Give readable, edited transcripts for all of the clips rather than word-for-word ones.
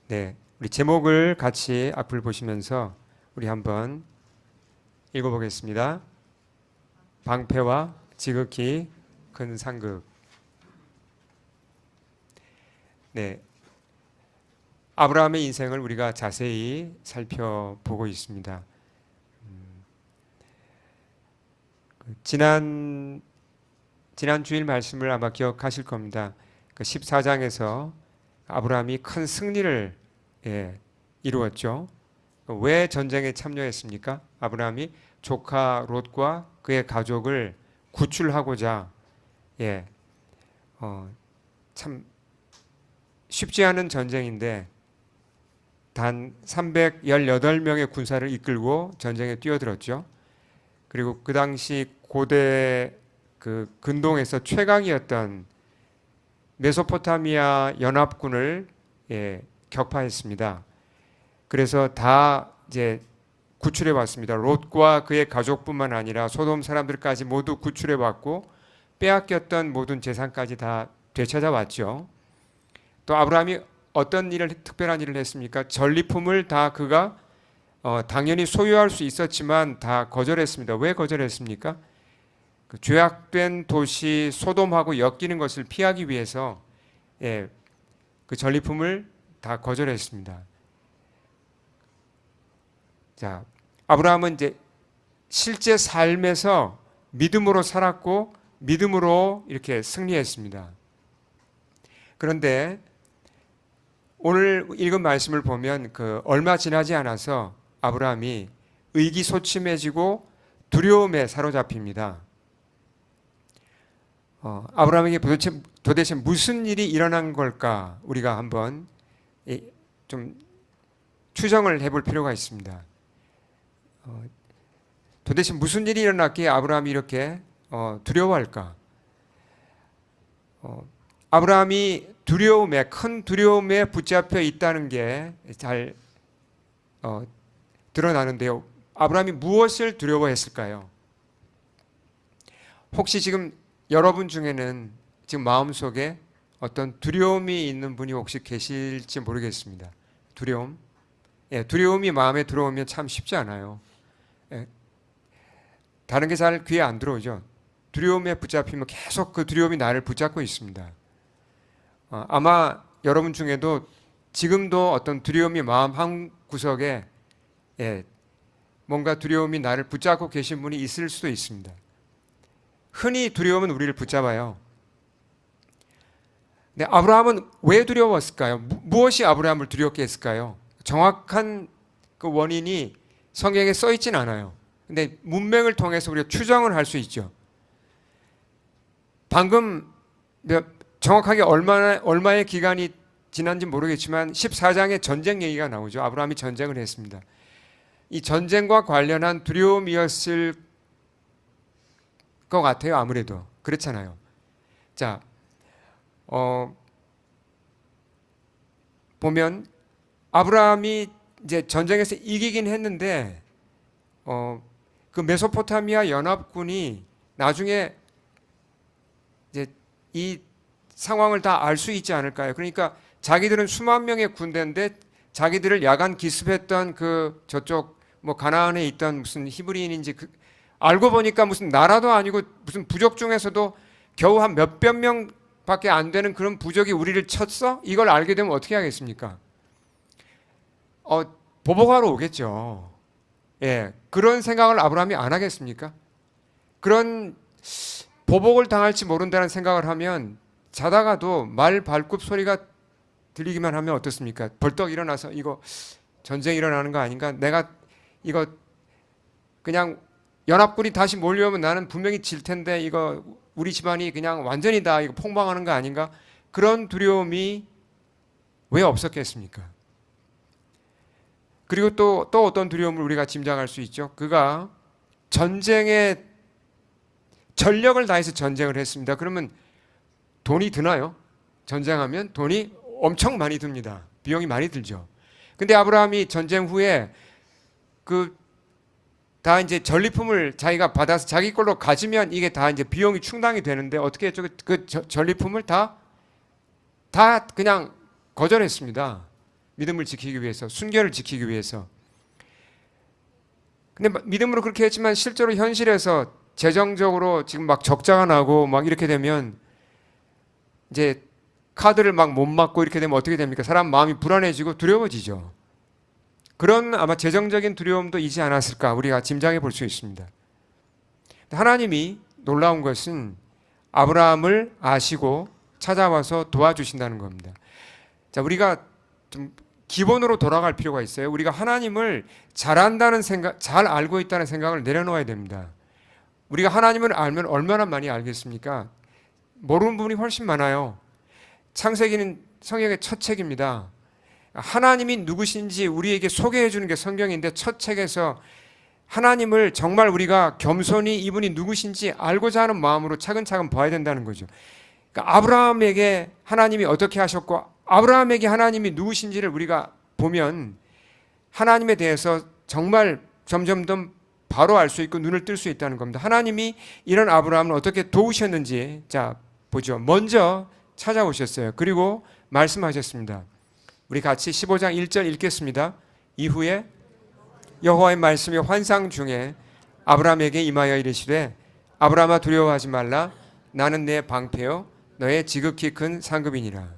네, 우리 제목을 같이 앞을 보시면서 우리 한번 읽어보겠습니다. 방패와 지극히 큰 상급. 네, 아브라함의 인생을 우리가 자세히 살펴보고 있습니다. 지난 주일 말씀을 아마 기억하실 겁니다. 그 14장에서 아브라함이 큰 승리를 이루었죠. 왜 전쟁에 참여했습니까? 아브라함이 조카 롯과 그의 가족을 구출하고자 참 쉽지 않은 전쟁인데 단 318명의 군사를 이끌고 전쟁에 뛰어들었죠. 그리고 그 당시 고대 그 근동에서 최강이었던 메소포타미아 연합군을 격파했습니다. 그래서 다 이제 구출해 왔습니다. 롯과 그의 가족뿐만 아니라 소돔 사람들까지 모두 구출해 왔고 빼앗겼던 모든 재산까지 다 되찾아 왔죠. 또 아브라함이 어떤 특별한 일을 했습니까? 전리품을 다 그가 당연히 소유할 수 있었지만 다 거절했습니다. 왜 거절했습니까? 그 죄악된 도시 소돔하고 엮이는 것을 피하기 위해서 그 전리품을 다 거절했습니다. 자, 아브라함은 이제 실제 삶에서 믿음으로 살았고 믿음으로 이렇게 승리했습니다. 그런데 오늘 읽은 말씀을 보면 그 얼마 지나지 않아서 아브라함이 의기소침해지고 두려움에 사로잡힙니다. 아브라함에게 도대체 무슨 일이 일어난 걸까? 우리가 한번 좀 추정을 해볼 필요가 있습니다. 도대체 무슨 일이 일어났기에 아브라함이 이렇게 두려워할까? 아브라함이 큰 두려움에 붙잡혀 있다는 게 잘 드러나는데요. 아브라함이 무엇을 두려워했을까요? 혹시 지금 여러분 중에는 지금 마음속에 어떤 두려움이 있는 분이 혹시 계실지 모르겠습니다. 두려움? 두려움이 마음에 들어오면 참 쉽지 않아요. 다른 게 잘 귀에 안 들어오죠. 두려움에 붙잡히면 계속 그 두려움이 나를 붙잡고 있습니다. 아마 여러분 중에도 지금도 어떤 두려움이 마음 한 구석에 뭔가 두려움이 나를 붙잡고 계신 분이 있을 수도 있습니다. 흔히 두려움은 우리를 붙잡아요. 근데 아브라함은 왜 두려웠을까요? 무엇이 아브라함을 두렵게 했을까요? 정확한 그 원인이 성경에 써 있진 않아요. 근데 문맥을 통해서 우리가 추정을 할 수 있죠. 방금 정확하게 얼마의 기간이 지난지 모르겠지만 14장에 전쟁 얘기가 나오죠. 아브라함이 전쟁을 했습니다. 이 전쟁과 관련한 두려움이었을 것 같아요. 아무래도 그렇잖아요. 자, 보면 아브라함이 이제 전쟁에서 이기긴 했는데 그 메소포타미아 연합군이 나중에 이제 이 상황을 다 알 수 있지 않을까요? 그러니까 자기들은 수만 명의 군대인데 자기들을 야간 기습했던 그 저쪽 뭐 가나안에 있던 무슨 히브리인인지 알고 보니까 무슨 나라도 아니고 무슨 부족 중에서도 겨우 한 몇백 명밖에 안 되는 그런 부족이 우리를 쳤어? 이걸 알게 되면 어떻게 하겠습니까? 보복하러 오겠죠. 그런 생각을 아브라함이 안 하겠습니까? 그런 보복을 당할지 모른다는 생각을 하면 자다가도 말 발굽 소리가 들리기만 하면 어떻습니까? 벌떡 일어나서 이거 전쟁 일어나는 거 아닌가? 내가 이거 그냥 연합군이 다시 몰려오면 나는 분명히 질 텐데 이거 우리 집안이 그냥 완전히 다 이거 폭망하는 거 아닌가? 그런 두려움이 왜 없었겠습니까? 그리고 또 어떤 두려움을 우리가 짐작할 수 있죠? 그가 전쟁에 전력을 다해서 전쟁을 했습니다. 그러면 돈이 드나요? 전쟁하면 돈이 엄청 많이 듭니다. 비용이 많이 들죠. 근데 아브라함이 전쟁 후에 다 이제 전리품을 자기가 받아서 자기 걸로 가지면 이게 다 이제 비용이 충당이 되는데 어떻게 했죠? 전리품을 다 그냥 거절했습니다. 믿음을 지키기 위해서, 순결을 지키기 위해서. 근데 믿음으로 그렇게 했지만 실제로 현실에서 재정적으로 지금 막 적자가 나고 막 이렇게 되면 이제 카드를 막 못 막고 이렇게 되면 어떻게 됩니까? 사람 마음이 불안해지고 두려워지죠. 그런 아마 재정적인 두려움도 있지 않았을까 우리가 짐작해 볼 수 있습니다. 하나님이 놀라운 것은 아브라함을 아시고 찾아와서 도와주신다는 겁니다. 자, 우리가 좀 기본으로 돌아갈 필요가 있어요. 우리가 하나님을 잘한다는 생각, 잘 알고 있다는 생각을 내려놓아야 됩니다. 우리가 하나님을 알면 얼마나 많이 알겠습니까? 모르는 부분이 훨씬 많아요. 창세기는 성경의 첫 책입니다. 하나님이 누구신지 우리에게 소개해 주는 게 성경인데 첫 책에서 하나님을 정말 우리가 겸손히 이분이 누구신지 알고자 하는 마음으로 차근차근 봐야 된다는 거죠. 그러니까 아브라함에게 하나님이 어떻게 하셨고 아브라함에게 하나님이 누구신지를 우리가 보면 하나님에 대해서 정말 점점점 바로 알 수 있고 눈을 뜰 수 있다는 겁니다. 하나님이 이런 아브라함을 어떻게 도우셨는지 자 보죠. 먼저 찾아오셨어요. 그리고 말씀하셨습니다. 우리 같이 15장 1절 읽겠습니다. 이후에 여호와의 말씀이 환상 중에 아브라함에게 임하여 이르시되 아브라함아 두려워하지 말라 나는 내 방패요 너의 지극히 큰 상급이니라.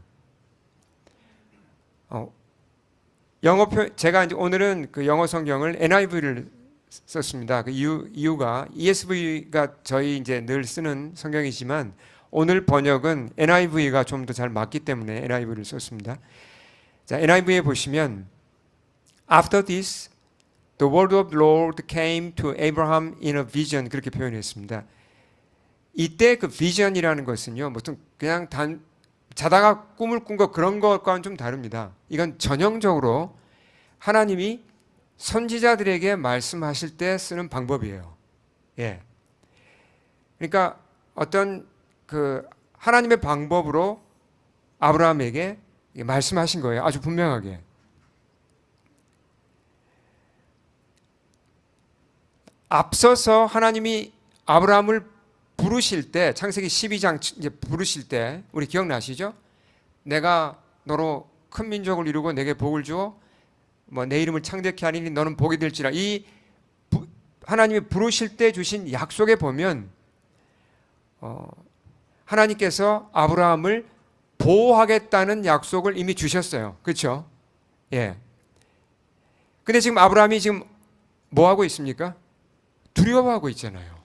제가 이제 오늘은 그 영어 성경을 NIV를 썼습니다. 그 이유가 ESV가 저희 이제 늘 쓰는 성경이지만 오늘 번역은 NIV가 좀 더 잘 맞기 때문에 NIV를 썼습니다. 자, NIV에 보시면 After this, the word of the Lord came to Abraham in a vision 그렇게 표현했습니다. 이때 그 vision이라는 것은요, 무슨 그냥 자다가 꿈을 꾼 거 그런 것과는 좀 다릅니다. 이건 전형적으로 하나님이 선지자들에게 말씀하실 때 쓰는 방법이에요. 예. 그러니까 어떤 그 하나님의 방법으로 아브라함에게 말씀하신 거예요. 아주 분명하게. 앞서서 하나님이 아브라함을 부르실 때 창세기 12장 이제 부르실 때 우리 기억나시죠? 내가 너로 큰 민족을 이루고 내게 복을 주어 뭐 내 이름을 창대케 하리니 너는 복이 될지라. 이 하나님이 부르실 때 주신 약속에 보면 하나님께서 아브라함을 보호하겠다는 약속을 이미 주셨어요. 그렇죠? 예. 근데 지금 아브라함이 지금 뭐 하고 있습니까? 두려워하고 있잖아요.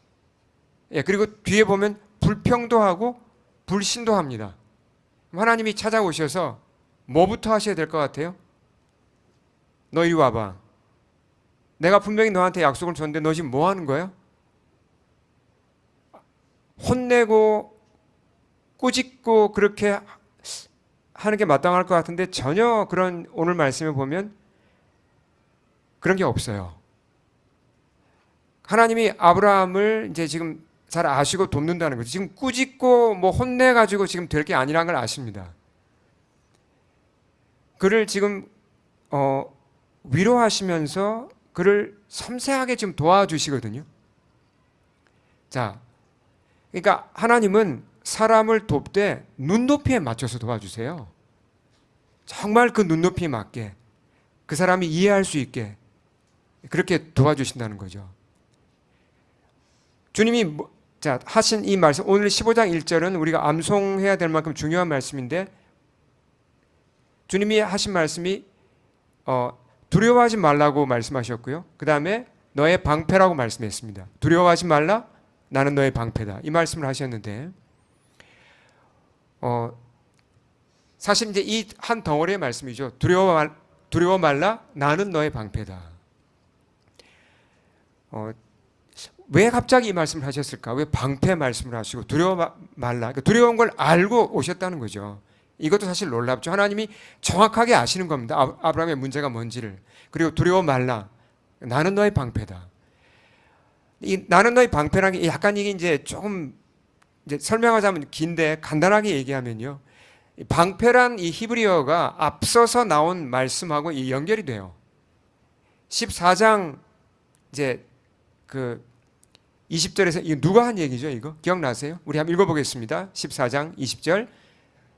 예, 그리고 뒤에 보면 불평도 하고 불신도 합니다. 하나님이 찾아오셔서 뭐부터 하셔야 될 것 같아요? 너 이리 와봐. 내가 분명히 너한테 약속을 줬는데 너 지금 뭐 하는 거야? 혼내고 꾸짖고 그렇게 하는 게 마땅할 것 같은데 전혀 그런 오늘 말씀에 보면 그런 게 없어요. 하나님이 아브라함을 이제 지금 잘 아시고 돕는다는 거죠. 지금 꾸짖고 뭐 혼내가지고 지금 될 게 아니라는 걸 아십니다. 그를 지금 위로하시면서 그를 섬세하게 지금 도와주시거든요. 자, 그러니까 하나님은 사람을 돕되 눈높이에 맞춰서 도와주세요. 정말 그 눈높이에 맞게 그 사람이 이해할 수 있게 그렇게 도와주신다는 거죠. 주님이 하신 이 말씀 오늘 15장 1절은 우리가 암송해야 될 만큼 중요한 말씀인데 주님이 하신 말씀이 두려워하지 말라고 말씀하셨고요. 그 다음에 너의 방패라고 말씀했습니다. 두려워하지 말라 나는 너의 방패다 이 말씀을 하셨는데 사실 이제 이 한 덩어리의 말씀이죠. 두려워 말라 나는 너의 방패다. 왜 갑자기 이 말씀을 하셨을까? 왜 방패 말씀을 하시고 두려워 말라? 그러니까 두려운 걸 알고 오셨다는 거죠. 이것도 사실 놀랍죠. 하나님이 정확하게 아시는 겁니다. 아브라함의 문제가 뭔지를. 그리고 두려워 말라. 나는 너의 방패다. 이 나는 너의 방패라는 게 약간 이게 이제 조금 이제 설명하자면 긴데 간단하게 얘기하면요. 방패란 이 히브리어가 앞서서 나온 말씀하고 이 연결이 돼요. 14장 이제 그 20절에서 이거 누가 한 얘기죠? 이거 기억나세요? 우리 한번 읽어보겠습니다. 14장 20절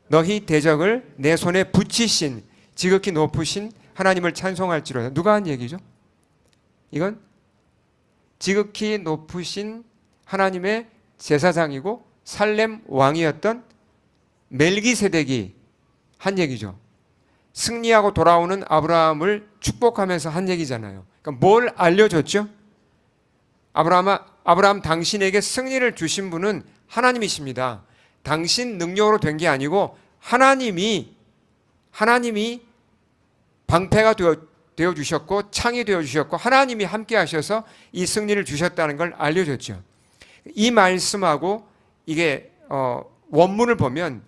너희 대적을 내 손에 붙이신 지극히 높으신 하나님을 찬송할지로다. 누가 한 얘기죠? 이건 지극히 높으신 하나님의 제사장이고 살렘 왕이었던 멜기세덱이 한 얘기죠. 승리하고 돌아오는 아브라함을 축복하면서 한 얘기잖아요. 그러니까 뭘 알려줬죠? 아브라함 당신에게 승리를 주신 분은 하나님이십니다. 당신 능력으로 된 게 아니고 하나님이 방패가 되어 주셨고 창이 되어 주셨고 하나님이 함께 하셔서 이 승리를 주셨다는 걸 알려줬죠. 이 말씀하고 이게 원문을 보면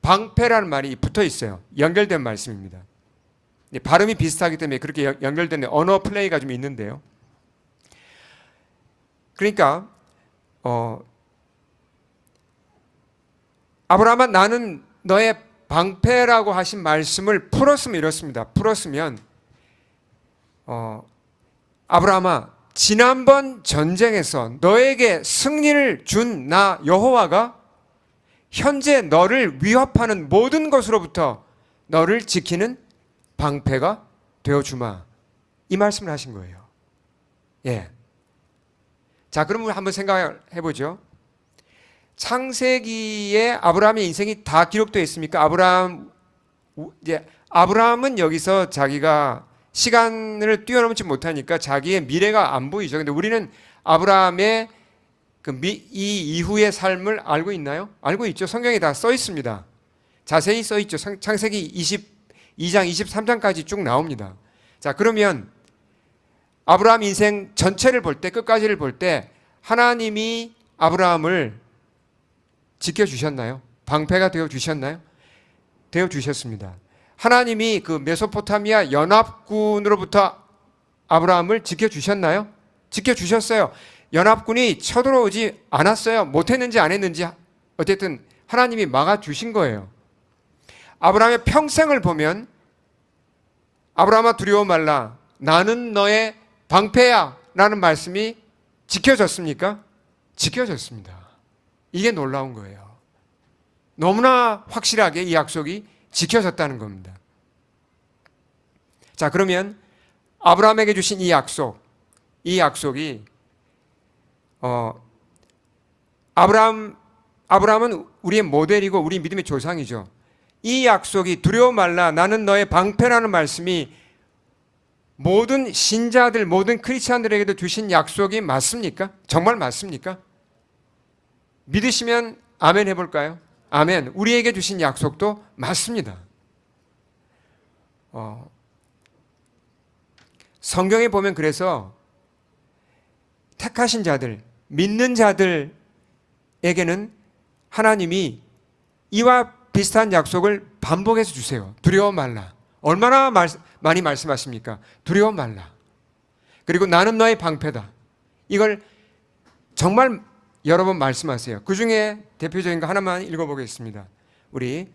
방패라는 말이 붙어 있어요. 연결된 말씀입니다. 발음이 비슷하기 때문에 그렇게 연결된 언어 플레이가 좀 있는데요. 그러니까 아브라함아 나는 너의 방패라고 하신 말씀을 풀었으면 이렇습니다. 풀었으면 아브라함아 지난번 전쟁에서 너에게 승리를 준 나 여호와가 현재 너를 위협하는 모든 것으로부터 너를 지키는 방패가 되어주마. 이 말씀을 하신 거예요. 예. 자, 그러면 한번 생각해 보죠. 창세기에 아브라함의 인생이 다 기록되어 있습니까? 아브라함은 여기서 자기가 시간을 뛰어넘지 못하니까 자기의 미래가 안 보이죠. 근데 우리는 아브라함의 이 이후의 삶을 알고 있나요? 알고 있죠. 성경에 다 써 있습니다. 자세히 써 있죠. 창세기 22장, 23장까지 쭉 나옵니다. 자, 그러면 아브라함 인생 전체를 볼 때, 끝까지를 볼 때 하나님이 아브라함을 지켜주셨나요? 방패가 되어주셨나요? 되어주셨습니다. 하나님이 그 메소포타미아 연합군으로부터 아브라함을 지켜주셨나요? 지켜주셨어요. 연합군이 쳐들어오지 않았어요. 못했는지 안 했는지 어쨌든 하나님이 막아주신 거예요. 아브라함의 평생을 보면 아브라함아 두려워 말라 나는 너의 방패야 라는 말씀이 지켜졌습니까? 지켜졌습니다. 이게 놀라운 거예요. 너무나 확실하게 이 약속이 지켜졌다는 겁니다. 자, 그러면 아브라함에게 주신 이 약속이 아브라함은 우리의 모델이고 우리 믿음의 조상이죠. 이 약속이 두려워 말라 나는 너의 방패라는 말씀이 모든 신자들, 모든 크리스찬들에게도 주신 약속이 맞습니까? 정말 맞습니까? 믿으시면 아멘 해볼까요? 아멘. 우리에게 주신 약속도 맞습니다. 성경에 보면 그래서 택하신 자들, 믿는 자들에게는 하나님이 이와 비슷한 약속을 반복해서 주세요. 두려워 말라. 얼마나 많이 말씀하십니까? 두려워 말라. 그리고 나는 너의 방패다. 이걸 정말 여러 번 말씀하세요. 그 중에 대표적인 거 하나만 읽어보겠습니다. 우리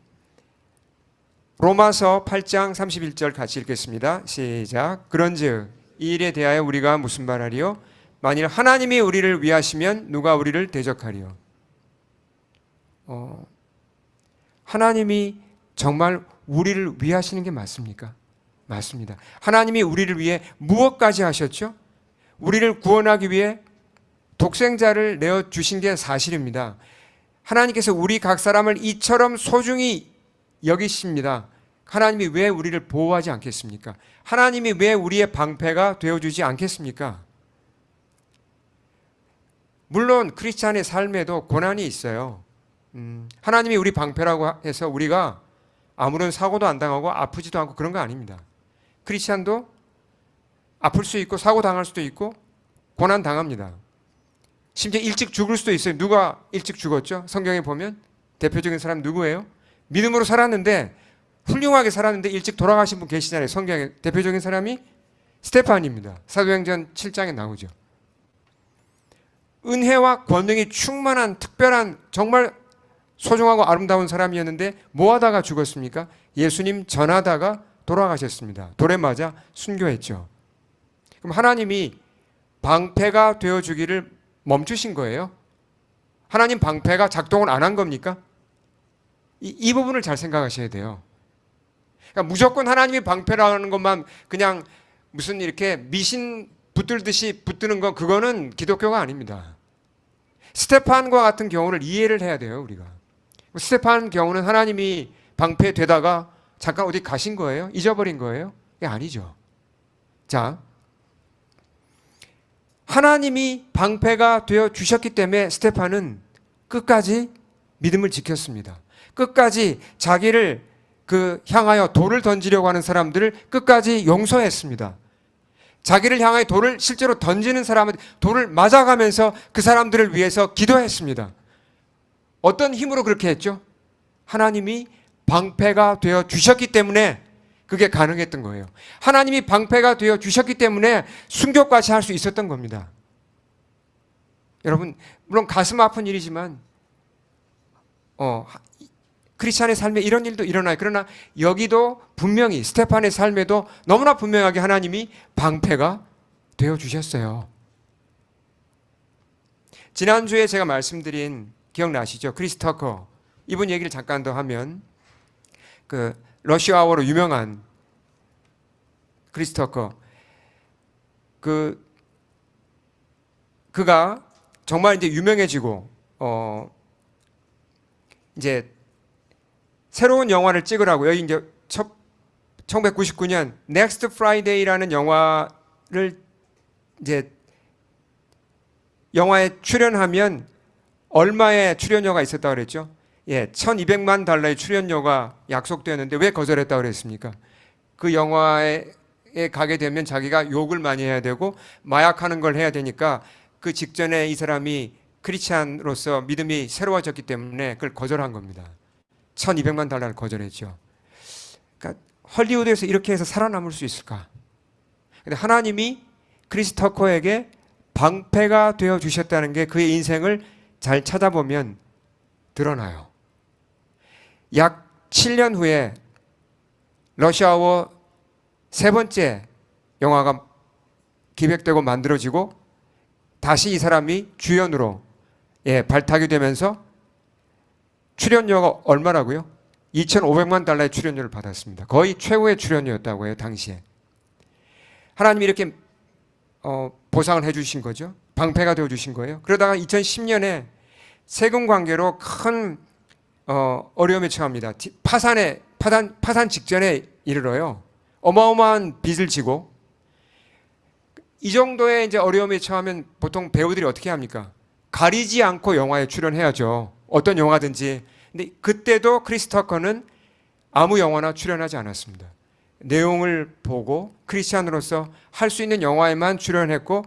로마서 8장 31절 같이 읽겠습니다. 시작. 그런즉 이 일에 대하여 우리가 무슨 말하리요? 만일 하나님이 우리를 위하시면 누가 우리를 대적하리요? 하나님이 정말 우리를 위하시는 게 맞습니까? 맞습니다. 하나님이 우리를 위해 무엇까지 하셨죠? 우리를 구원하기 위해 독생자를 내어주신 게 사실입니다. 하나님께서 우리 각 사람을 이처럼 소중히 여기십니다. 하나님이 왜 우리를 보호하지 않겠습니까? 하나님이 왜 우리의 방패가 되어주지 않겠습니까? 물론 크리스찬의 삶에도 고난이 있어요. 하나님이 우리 방패라고 해서 우리가 아무런 사고도 안 당하고 아프지도 않고 그런 거 아닙니다. 크리스찬도 아플 수 있고 사고 당할 수도 있고 고난 당합니다. 심지어 일찍 죽을 수도 있어요. 누가 일찍 죽었죠? 성경에 보면 대표적인 사람 누구예요? 믿음으로 살았는데 훌륭하게 살았는데 일찍 돌아가신 분 계시잖아요. 성경에 대표적인 사람이 스테판입니다. 사도행전 7장에 나오죠. 은혜와 권능이 충만한 특별한 정말 소중하고 아름다운 사람이었는데 뭐 하다가 죽었습니까? 예수님 전하다가 돌아가셨습니다. 돌에 맞아 순교했죠. 그럼 하나님이 방패가 되어주기를 멈추신 거예요? 하나님 방패가 작동을 안 한 겁니까? 이 부분을 잘 생각하셔야 돼요. 그러니까 무조건 하나님이 방패라는 것만 그냥 무슨 이렇게 미신 붙들듯이 붙드는 건 그거는 기독교가 아닙니다. 스테판과 같은 경우를 이해를 해야 돼요, 우리가. 스테판 경우는 하나님이 방패되다가 잠깐 어디 가신 거예요? 잊어버린 거예요? 이게 아니죠. 자, 하나님이 방패가 되어 주셨기 때문에 스테판은 끝까지 믿음을 지켰습니다. 끝까지 자기를 향하여 돌을 던지려고 하는 사람들을 끝까지 용서했습니다. 자기를 향하여 돌을 실제로 던지는 사람은 돌을 맞아가면서 그 사람들을 위해서 기도했습니다. 어떤 힘으로 그렇게 했죠? 하나님이 방패가 되어 주셨기 때문에 그게 가능했던 거예요. 하나님이 방패가 되어 주셨기 때문에 순교까지 할 수 있었던 겁니다. 여러분, 물론 가슴 아픈 일이지만 크리스찬의 삶에 이런 일도 일어나요. 그러나 여기도 분명히 스테판의 삶에도 너무나 분명하게 하나님이 방패가 되어 주셨어요. 지난주에 제가 말씀드린 기억나시죠? 크리스 터커. 이분 얘기를 잠깐 더 하면 러시아어로 유명한 크리스 터커. 그가 정말 이제 유명해지고 이제 새로운 영화를 찍으라고 여기 이제 1999년 Next Friday라는 영화를 이제 영화에 출연하면 얼마의 출연료가 있었다 그랬죠? 예, $1200만 출연료가 약속되었는데 왜 거절했다 그랬습니까? 그 영화에 가게 되면 자기가 욕을 많이 해야 되고 마약하는 걸 해야 되니까 그 직전에 이 사람이 크리스찬으로서 믿음이 새로워졌기 때문에 그걸 거절한 겁니다. $1200만 거절했죠. 그러니까 헐리우드에서 이렇게 해서 살아남을 수 있을까? 근데 하나님이 크리스 터커에게 방패가 되어 주셨다는 게 그의 인생을 잘 찾아보면 드러나요. 약 7년 후에 러시아어 세 번째 영화가 기획되고 만들어지고 다시 이 사람이 주연으로 발탁이 되면서 출연료가 얼마라고요? $2500만 출연료를 받았습니다. 거의 최고의 출연료였다고 해요, 당시에. 하나님이 이렇게 보상을 해주신 거죠. 방패가 되어주신 거예요. 그러다가 2010년에 세금 관계로 큰 어려움에 처합니다. 파산 직전에 이르러요. 어마어마한 빚을 지고 이 정도의 이제 어려움에 처하면 보통 배우들이 어떻게 합니까? 가리지 않고 영화에 출연해야죠. 어떤 영화든지. 근데 그때도 크리스 터커는 아무 영화나 출연하지 않았습니다. 내용을 보고 크리스찬으로서 할 수 있는 영화에만 출연했고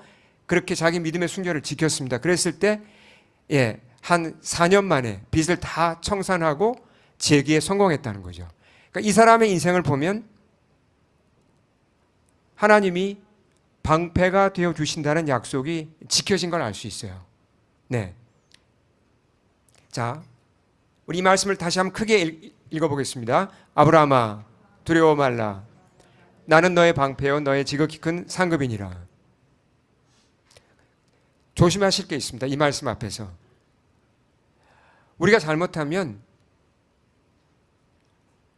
그렇게 자기 믿음의 순결을 지켰습니다. 그랬을 때 한 4년 만에 빚을 다 청산하고 재기에 성공했다는 거죠. 그러니까 이 사람의 인생을 보면 하나님이 방패가 되어 주신다는 약속이 지켜진 걸 알 수 있어요. 네. 자, 우리 이 말씀을 다시 한번 크게 읽어보겠습니다. 아브라함아 두려워 말라. 나는 너의 방패요 너의 지극히 큰 상급이니라. 조심하실 게 있습니다. 이 말씀 앞에서. 우리가 잘못하면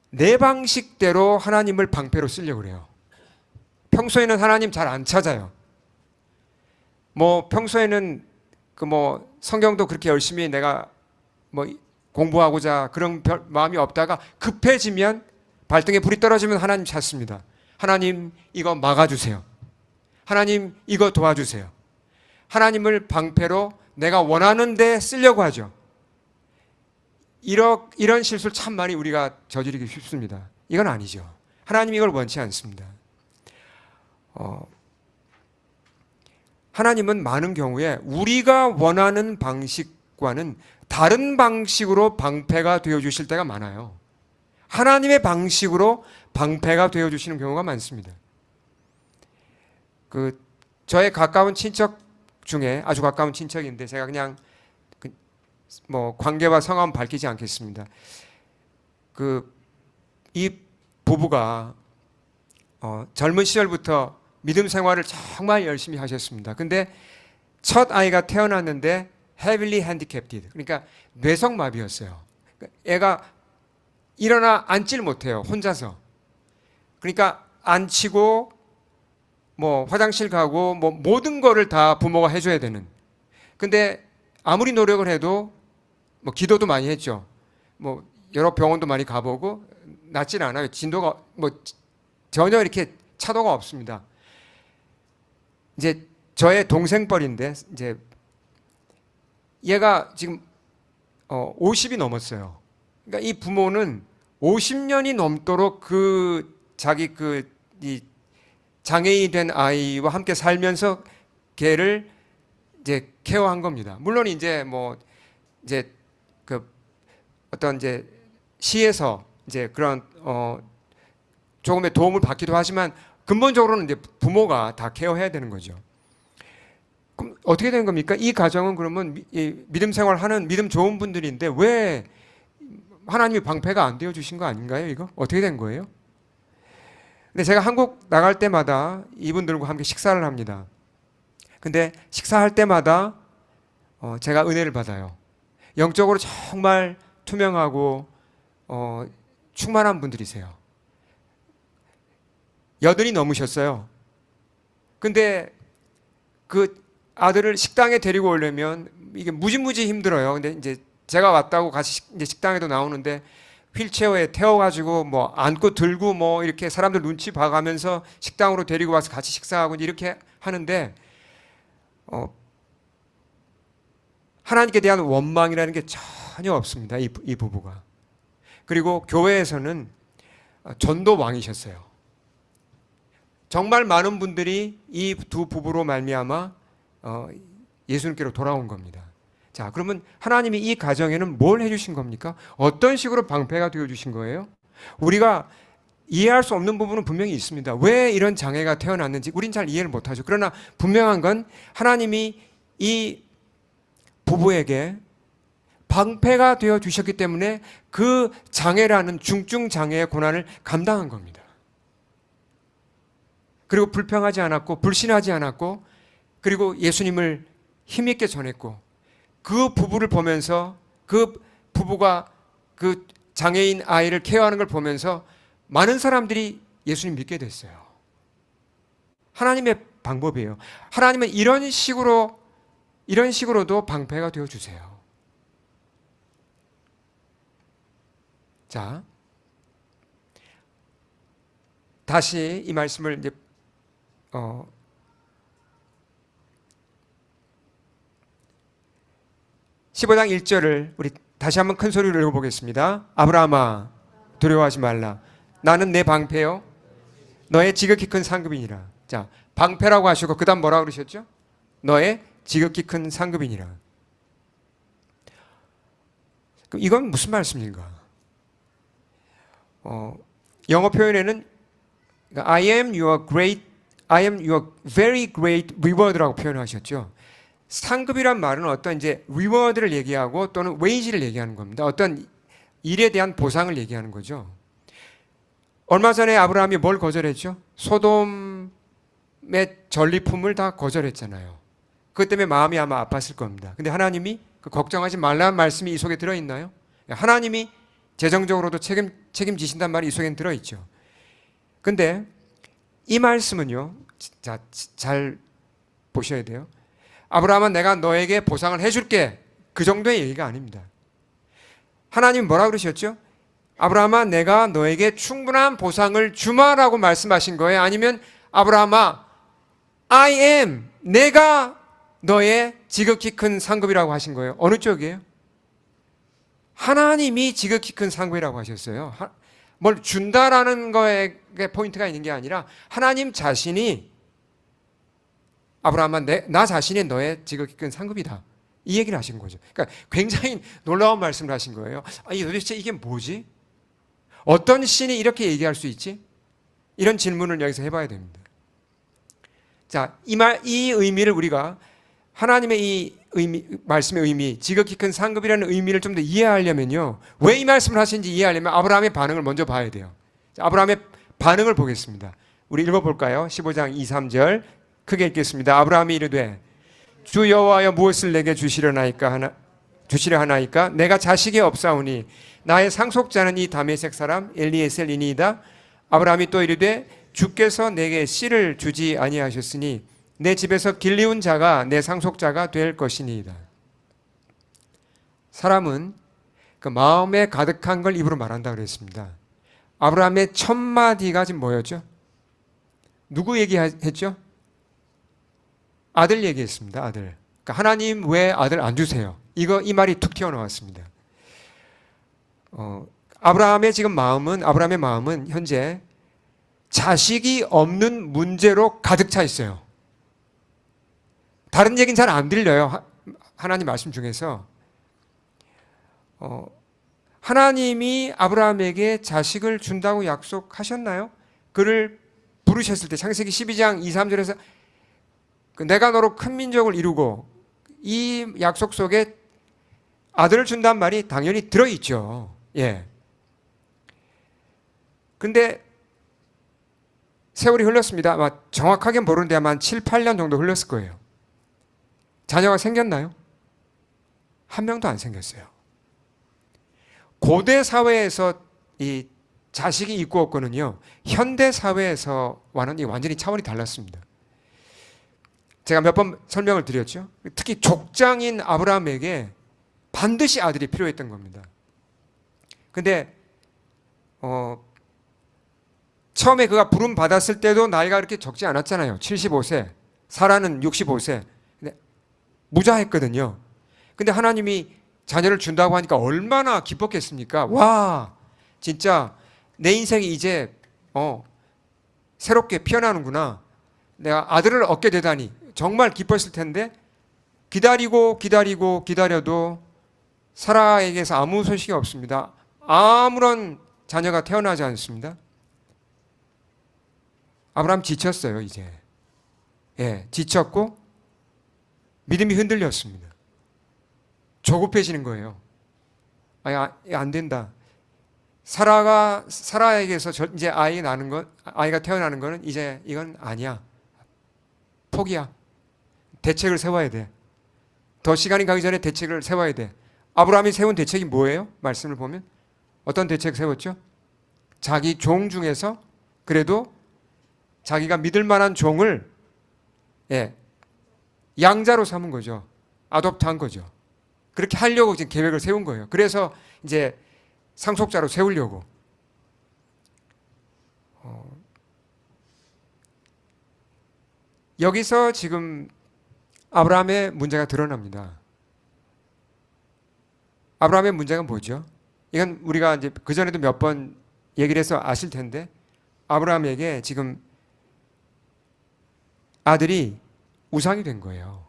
내 방식대로 하나님을 방패로 쓰려고 그래요. 평소에는 하나님 잘 안 찾아요. 평소에는 성경도 그렇게 열심히 내가 공부하고자 그런 마음이 없다가 급해지면 발등에 불이 떨어지면 하나님 찾습니다. 하나님 이거 막아주세요. 하나님 이거 도와주세요. 하나님을 방패로 내가 원하는 데 쓰려고 하죠. 이런 실수를 참 많이 우리가 저지르기 쉽습니다. 이건 아니죠. 하나님이 이걸 원치 않습니다. 하나님은 많은 경우에 우리가 원하는 방식과는 다른 방식으로 방패가 되어주실 때가 많아요. 하나님의 방식으로 방패가 되어주시는 경우가 많습니다. 저의 가까운 친척 중에 아주 가까운 친척인데 제가 그냥 관계와 성함은 밝히지 않겠습니다. 이 부부가 젊은 시절부터 믿음 생활을 정말 열심히 하셨습니다. 근데 첫 아이가 태어났는데 heavily handicapped, 그러니까 뇌성마비였어요. 애가 일어나 앉질 못해요. 혼자서. 그러니까 안 치고 뭐 화장실 가고 뭐 모든 거를 다 부모가 해줘야 되는. 근데 아무리 노력을 해도 뭐 기도도 많이 했죠. 뭐 여러 병원도 많이 가보고 낫진 않아요. 진도가 뭐 전혀 이렇게 차도가 없습니다. 이제 저의 동생뻘인데 이제 얘가 지금 50이 넘었어요. 그러니까 이 부모는 50년이 넘도록 그 자기 이 장애인이 된 아이와 함께 살면서 걔를 이제 케어한 겁니다. 물론 이제 뭐 이제 그 어떤 이제 시에서 이제 그런 조금의 도움을 받기도 하지만 근본적으로는 이제 부모가 다 케어해야 되는 거죠. 그럼 어떻게 되는 겁니까? 이 가정은 그러면 믿음 생활하는 믿음 좋은 분들인데 왜 하나님이 방패가 안 되어 주신 거 아닌가요? 이거 어떻게 된 거예요? 근데 제가 한국 나갈 때마다 이분들과 함께 식사를 합니다. 근데 식사할 때마다 제가 은혜를 받아요. 영적으로 정말 투명하고 충만한 분들이세요. 80이 넘으셨어요. 근데 그 아들을 식당에 데리고 오려면 이게 무지무지 힘들어요. 근데 이제 제가 왔다고 같이 이제 식당에도 나오는데 휠체어에 태워가지고 뭐 안고 들고 뭐 이렇게 사람들 눈치 봐가면서 식당으로 데리고 와서 같이 식사하고 이렇게 하는데 하나님께 대한 원망이라는 게 전혀 없습니다. 이 부부가. 그리고 교회에서는 전도 왕이셨어요. 정말 많은 분들이 이 두 부부로 말미암아 예수님께로 돌아온 겁니다. 자, 그러면 하나님이 이 가정에는 뭘 해주신 겁니까? 어떤 식으로 방패가 되어주신 거예요? 우리가 이해할 수 없는 부분은 분명히 있습니다. 왜 이런 장애가 태어났는지 우린 잘 이해를 못하죠. 그러나 분명한 건 하나님이 이 부부에게 방패가 되어 주셨기 때문에 그 장애라는 중증 장애의 고난을 감당한 겁니다. 그리고 불평하지 않았고 불신하지 않았고 그리고 예수님을 힘있게 전했고 그 부부를 보면서 그 부부가 그 장애인 아이를 케어하는 걸 보면서 많은 사람들이 예수님 믿게 됐어요. 하나님의 방법이에요. 하나님은 이런 식으로도 방패가 되어 주세요. 자, 다시 이 말씀을 이제 15장 1절을 우리 다시 한번 큰 소리로 읽어보겠습니다. 아브라함아 두려워하지 말라. 나는 내 방패요 너의 지극히 큰 상급이니라. 자, 방패라고 하시고 그 다음 뭐라고 그러셨죠? 너의 지극히 큰 상급이니라. 그럼 이건 무슨 말씀인가? 영어 표현에는 I am your very great reward라고 표현하셨죠. 상급이란 말은 어떤 이제 reward를 얘기하고 또는 wage를 얘기하는 겁니다. 어떤 일에 대한 보상을 얘기하는 거죠. 얼마 전에 아브라함이 뭘 거절했죠? 소돔의 전리품을 다 거절했잖아요. 그것 때문에 마음이 아마 아팠을 겁니다. 근데 하나님이 그 걱정하지 말라는 말씀이 이 속에 들어있나요? 하나님이 재정적으로도 책임지신단 말이 이 속에 들어있죠. 근데 이 말씀은요, 자, 잘 보셔야 돼요. 아브라함은 내가 너에게 보상을 해줄게. 그 정도의 얘기가 아닙니다. 하나님이 뭐라고 그러셨죠? 아브라함아 내가 너에게 충분한 보상을 주마라고 말씀하신 거예요? 아니면 아브라함아 I am 내가 너의 지극히 큰 상급이라고 하신 거예요? 어느 쪽이에요? 하나님이 지극히 큰 상급이라고 하셨어요. 뭘 준다라는 거에 포인트가 있는 게 아니라 하나님 자신이 아브라함아 나 자신이 너의 지극히 큰 상급이다. 이 얘기를 하신 거죠. 그러니까 굉장히 놀라운 말씀을 하신 거예요. 아니 도대체 이게 뭐지? 어떤 신이 이렇게 얘기할 수 있지? 이런 질문을 여기서 해봐야 됩니다. 자, 이 의미를 우리가 하나님의 이 말씀의 의미, 지극히 큰 상급이라는 의미를 좀 더 이해하려면요. 왜 이 말씀을 하시는지 이해하려면 아브라함의 반응을 먼저 봐야 돼요. 자, 아브라함의 반응을 보겠습니다. 우리 읽어볼까요? 15장 2, 3절 크게 읽겠습니다. 아브라함이 이르되 주 여호와여 무엇을 내게 주시려 하나이까 내가 자식이 없사오니 나의 상속자는 이 다메섹 사람 엘리에셀이니이다. 아브라함이 또 이르되 주께서 내게 씨를 주지 아니하셨으니 내 집에서 길리운 자가 내 상속자가 될 것이니이다. 사람은 그 마음에 가득한 걸 입으로 말한다 그랬습니다. 아브라함의 첫 마디가 지금 뭐였죠? 누구 얘기했죠? 아들 얘기했습니다. 아들. 그러니까 하나님 왜 아들 안 주세요? 이 말이 툭 튀어나왔습니다. 아브라함의 마음은 현재 자식이 없는 문제로 가득 차 있어요. 다른 얘기는 잘 안 들려요. 하나님 말씀 중에서. 하나님이 아브라함에게 자식을 준다고 약속하셨나요? 그를 부르셨을 때 창세기 12장 2, 3절에서 내가 너로 큰 민족을 이루고 이 약속 속에 아들을 준다는 말이 당연히 들어있죠. 예. 근데 세월이 흘렀습니다. 아마 정확하게 모르는데 아마 한 7, 8년 정도 흘렀을 거예요. 자녀가 생겼나요? 한 명도 안 생겼어요. 고대 사회에서 이 자식이 있고 없고는요, 현대 사회에서와는 완전히 차원이 달랐습니다. 제가 몇 번 설명을 드렸죠. 특히 족장인 아브라함에게 반드시 아들이 필요했던 겁니다. 근데 처음에 그가 부름 받았을 때도 나이가 그렇게 적지 않았잖아요. 75세, 사라는 65세. 근데 무자했거든요. 근데 하나님이 자녀를 준다고 하니까 얼마나 기뻤겠습니까? 와, 진짜 내 인생이 이제 새롭게 피어나는구나. 내가 아들을 얻게 되다니 정말 기뻤을 텐데 기다려도 사라에게서 아무 소식이 없습니다. 아무런 자녀가 태어나지 않습니다. 아브라함 지쳤어요, 이제. 예, 지쳤고 믿음이 흔들렸습니다. 조급해지는 거예요. 안 된다. 사라에게서 이제 아이가 태어나는 거는 이제 이건 아니야. 포기야. 대책을 세워야 돼. 더 시간이 가기 전에 대책을 세워야 돼. 아브라함이 세운 대책이 뭐예요? 말씀을 보면 어떤 대책 세웠죠? 자기 종 중에서 그래도 자기가 믿을 만한 종을 양자로 삼은 거죠. 아독트한 거죠. 그렇게 하려고 지금 계획을 세운 거예요. 그래서 이제 상속자로 세우려고. 여기서 지금 아브라함의 문제가 드러납니다. 아브라함의 문제가 뭐죠? 이건 우리가 이제 그전에도 몇 번 얘기를 해서 아실 텐데, 아브라함에게 지금 아들이 우상이 된 거예요.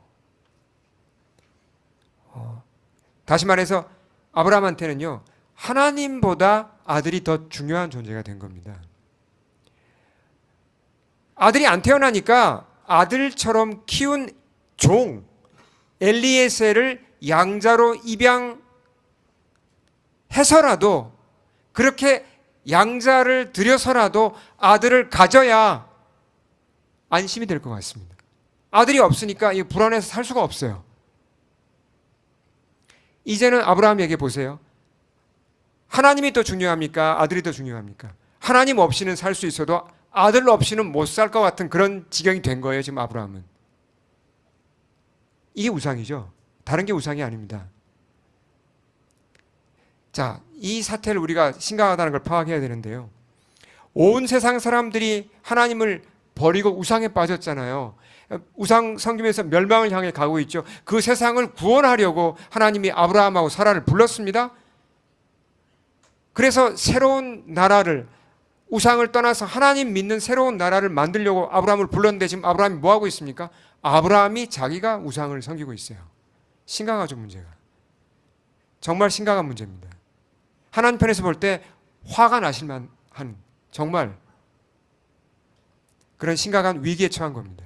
다시 말해서 아브라함한테는요, 하나님보다 아들이 더 중요한 존재가 된 겁니다. 아들이 안 태어나니까 아들처럼 키운 종 엘리에셀을 양자로 입양해서라도, 그렇게 양자를 들여서라도 아들을 가져야 안심이 될 것 같습니다. 아들이 없으니까 이 불안해서 살 수가 없어요. 이제는 아브라함에게 보세요. 하나님이 더 중요합니까? 아들이 더 중요합니까? 하나님 없이는 살 수 있어도 아들 없이는 못 살 것 같은 그런 지경이 된 거예요, 지금 아브라함은. 이게 우상이죠. 다른 게 우상이 아닙니다. 자, 이 사태를 우리가 심각하다는 걸 파악해야 되는데요. 온 세상 사람들이 하나님을 버리고 우상에 빠졌잖아요. 우상 섬기면서 멸망을 향해 가고 있죠. 그 세상을 구원하려고 하나님이 아브라함하고 사라를 불렀습니다. 그래서 새로운 나라를, 우상을 떠나서 하나님 믿는 새로운 나라를 만들려고 아브라함을 불렀는데, 지금 아브라함이 뭐 하고 있습니까? 아브라함이 자기가 우상을 섬기고 있어요. 심각하죠, 문제가. 정말 심각한 문제입니다. 하나님 편에서 볼 때 화가 나실 만한 정말 그런 심각한 위기에 처한 겁니다.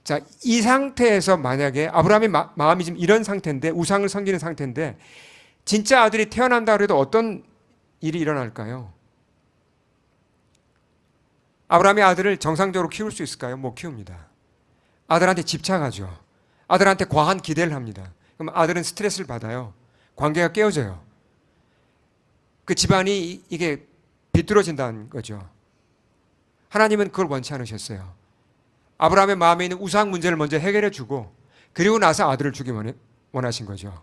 자, 이 상태에서 만약에 아브라함의 마음이 지금 이런 상태인데, 우상을 섬기는 상태인데, 진짜 아들이 태어난다 그래도 어떤 일이 일어날까요? 아브라함의 아들을 정상적으로 키울 수 있을까요? 못 키웁니다. 아들한테 집착하죠. 아들한테 과한 기대를 합니다. 그럼 아들은 스트레스를 받아요. 관계가 깨어져요. 그 집안이 이게 비뚤어진다는 거죠. 하나님은 그걸 원치 않으셨어요. 아브라함의 마음에 있는 우상 문제를 먼저 해결해 주고 그리고 나서 아들을 주기 원하신 거죠.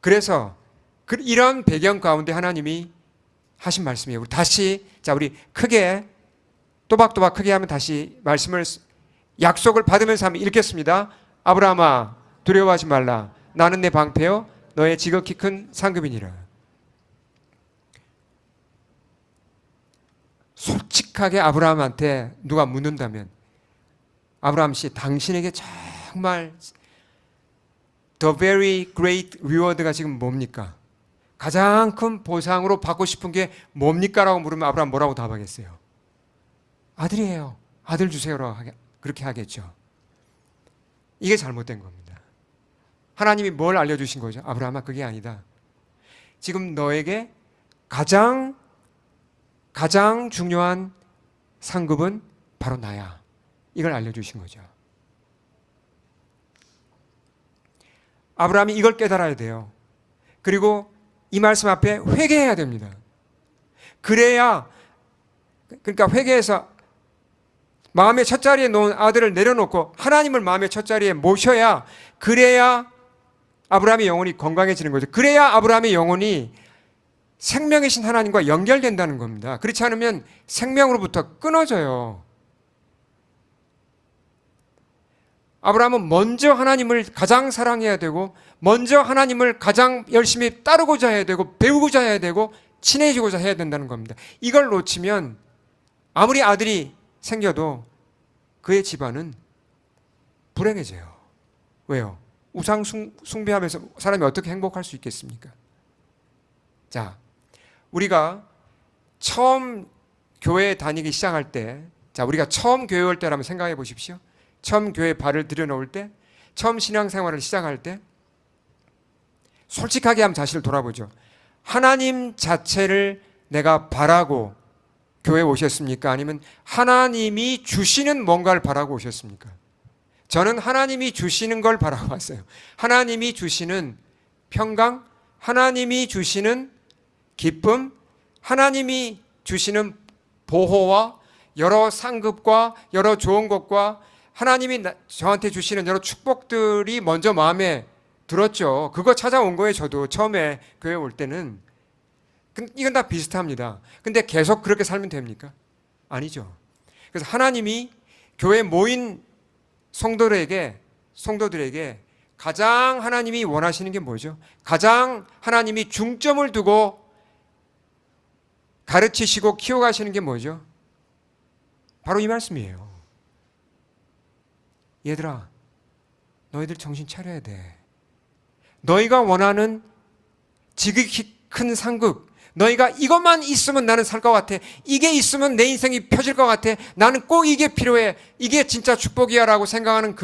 그래서 이런 배경 가운데 하나님이 하신 말씀이에요. 우리 다시 우리 크게 또박또박 크게 하면 다시 말씀을 약속을 받으면서 한번 읽겠습니다. 아브라함아 두려워하지 말라. 나는 내 방패요 너의 지극히 큰 상급이니라. 솔직하게 아브라함한테 누가 묻는다면 아브라함 씨 당신에게 정말 the very great reward가 지금 뭡니까? 가장 큰 보상으로 받고 싶은 게 뭡니까? 라고 물으면 아브라함 뭐라고 답하겠어요? 아들이에요. 아들 주세요라고 그렇게 하겠죠. 이게 잘못된 겁니다. 하나님이 뭘 알려주신 거죠? 아브라함아 그게 아니다. 지금 너에게 가장 중요한 상급은 바로 나야. 이걸 알려주신 거죠. 아브라함이 이걸 깨달아야 돼요. 그리고 이 말씀 앞에 회개해야 됩니다. 그래야, 그러니까 회개해서 마음의 첫자리에 놓은 아들을 내려놓고 하나님을 마음의 첫자리에 모셔야, 그래야 아브라함의 영혼이 건강해지는 거죠. 그래야 아브라함의 영혼이 생명이신 하나님과 연결된다는 겁니다. 그렇지 않으면 생명으로부터 끊어져요. 아브라함은 먼저 하나님을 가장 사랑해야 되고, 먼저 하나님을 가장 열심히 따르고자 해야 되고, 배우고자 해야 되고, 친해지고자 해야 된다는 겁니다. 이걸 놓치면 아무리 아들이 생겨도 그의 집안은 불행해져요. 왜요? 우상 숭배하면서 사람이 어떻게 행복할 수 있겠습니까? 자, 우리가 처음 교회 다니기 시작할 때, 우리가 처음 교회 올 때라면 생각해 보십시오. 처음 교회에 발을 들여놓을 때, 처음 신앙생활을 시작할 때 솔직하게 한번 자신을 돌아보죠. 하나님 자체를 내가 바라고 교회에 오셨습니까? 아니면 하나님이 주시는 뭔가를 바라고 오셨습니까? 저는 하나님이 주시는 걸 바라고 왔어요. 하나님이 주시는 평강, 하나님이 주시는 기쁨, 하나님이 주시는 보호와 여러 상급과 여러 좋은 것과 하나님이 저한테 주시는 여러 축복들이 먼저 마음에 들었죠. 그거 찾아온 거예요. 저도 처음에 교회 올 때는. 이건 다 비슷합니다. 근데 계속 그렇게 살면 됩니까? 아니죠. 그래서 하나님이 교회에 모인 성도들에게 가장 하나님이 원하시는 게 뭐죠? 가장 하나님이 중점을 두고 가르치시고 키워가시는 게 뭐죠? 바로 이 말씀이에요. 얘들아, 너희들 정신 차려야 돼. 너희가 원하는 지극히 큰 상급, 너희가 이것만 있으면 나는 살 것 같아. 이게 있으면 내 인생이 펴질 것 같아. 나는 꼭 이게 필요해. 이게 진짜 축복이야 라고 생각하는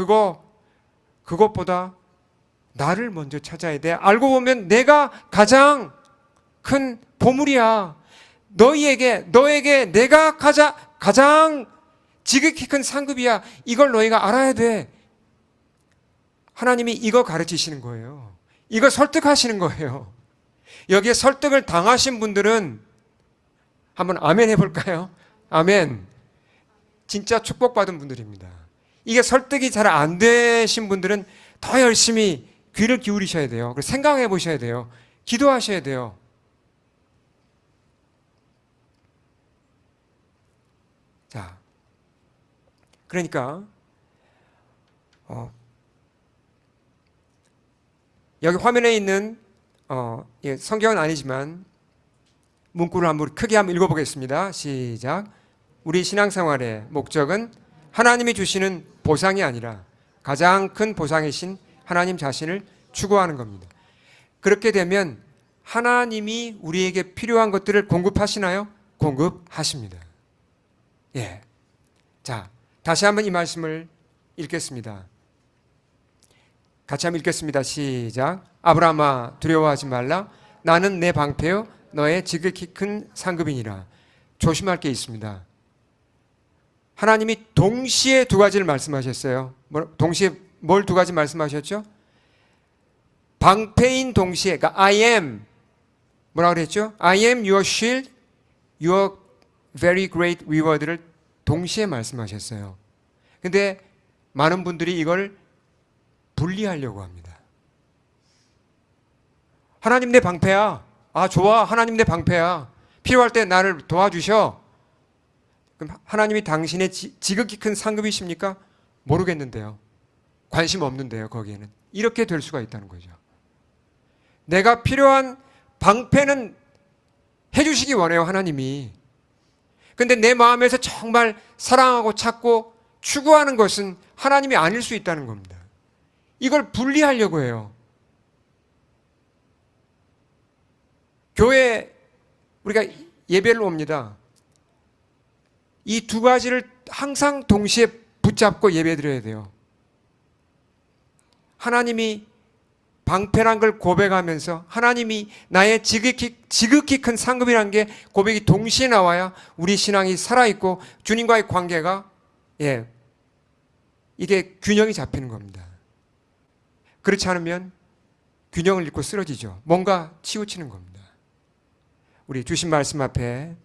그것보다 나를 먼저 찾아야 돼. 알고 보면 내가 가장 큰 보물이야. 너에게 내가 가장 지극히 큰 상급이야. 이걸 너희가 알아야 돼. 하나님이 이거 가르치시는 거예요. 이거 설득하시는 거예요. 여기에 설득을 당하신 분들은 한번 아멘 해볼까요? 아멘. 진짜 축복받은 분들입니다. 이게 설득이 잘 안 되신 분들은 더 열심히 귀를 기울이셔야 돼요. 그리고 생각해 보셔야 돼요. 기도하셔야 돼요. 자, 그러니까 여기 화면에 있는 성경은 아니지만 문구를 한번 크게 한번 읽어보겠습니다. 시작. 우리 신앙생활의 목적은 하나님이 주시는 보상이 아니라 가장 큰 보상이신 하나님 자신을 추구하는 겁니다. 그렇게 되면 하나님이 우리에게 필요한 것들을 공급하시나요? 공급하십니다. 예. 자, 다시 한번 이 말씀을 읽겠습니다. 같이 한번 읽겠습니다. 시작. 아브라함아 두려워하지 말라. 나는 내 방패요 너의 지극히 큰 상급이니라. 조심할 게 있습니다. 하나님이 동시에 두 가지를 말씀하셨어요. 동시에 뭘 두 가지 말씀하셨죠? 방패인 동시에, 그러니까 I am 뭐라고 그랬죠? I am your shield, your very great reward를 동시에 말씀하셨어요. 근데 많은 분들이 이걸 분리하려고 합니다. 하나님 내 방패야. 아, 좋아. 하나님 내 방패야. 필요할 때 나를 도와주셔. 그럼 하나님이 당신의 지극히 큰 상급이십니까? 모르겠는데요. 관심 없는데요, 거기에는. 이렇게 될 수가 있다는 거죠. 내가 필요한 방패는 해주시기 원해요, 하나님이. 근데 내 마음에서 정말 사랑하고 찾고 추구하는 것은 하나님이 아닐 수 있다는 겁니다. 이걸 분리하려고 해요. 교회 우리가 예배를 옵니다. 이 두 가지를 항상 동시에 붙잡고 예배드려야 돼요. 하나님이 방패란 걸 고백하면서 하나님이 나의 지극히 큰 상급이라는 게 고백이 동시에 나와야 우리 신앙이 살아있고 주님과의 관계가 이게 균형이 잡히는 겁니다. 그렇지 않으면 균형을 잃고 쓰러지죠. 뭔가 치우치는 겁니다. 우리 주신 말씀 앞에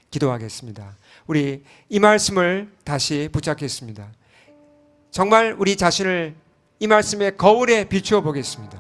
기도하겠습니다. 우리 이 말씀을 다시 붙잡겠습니다. 정말 우리 자신을 이 말씀의 거울에 비추어 보겠습니다.